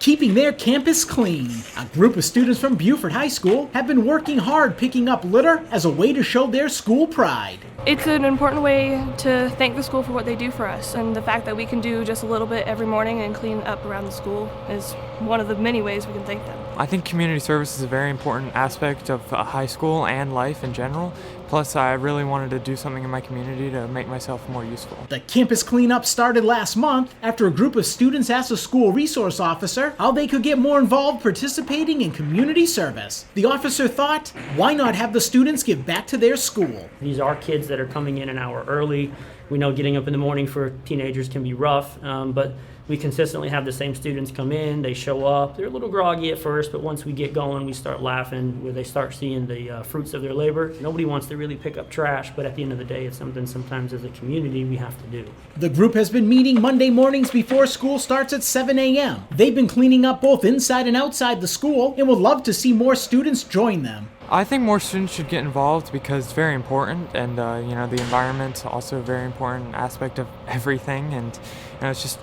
keeping their campus clean. A group of students from Beaufort High School have been working hard picking up litter as a way to show their school pride. It's an important way to thank the school for what they do for us, and the fact that we can do just a little bit every morning and clean up around the school is one of the many ways we can thank them. I think community service is a very important aspect of high school and life in general. Plus, I really wanted to do something in my community to make myself more useful. The campus cleanup started last month after a group of students asked a school resource officer how they could get more involved participating in community service. The officer thought, why not have the students give back to their school? These are kids that are coming in an hour early. We know getting up in the morning for teenagers can be rough, but we consistently have the same students come in, they show up. They're a little groggy at first, but once we get going, we start laughing, where they start seeing the fruits of their labor. Nobody wants to really pick up trash, but at the end of the day, it's something sometimes as a community we have to do. The group has been meeting Monday mornings before school starts at 7 a.m. They've been cleaning up both inside and outside the school and would love to see more students join them. I think more students should get involved because it's very important, and the environment's also a very important aspect of everything, and it's just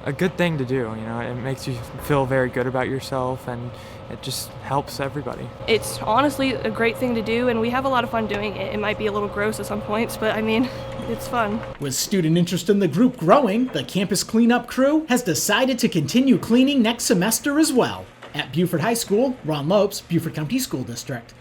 a good thing to do. It makes you feel very good about yourself, and it just helps everybody. It's honestly a great thing to do, and we have a lot of fun doing it. It might be a little gross at some points, but I mean, it's fun. With student interest in the group growing, the campus cleanup crew has decided to continue cleaning next semester as well. At Beaufort High School, Ron Lopes, Beaufort County School District.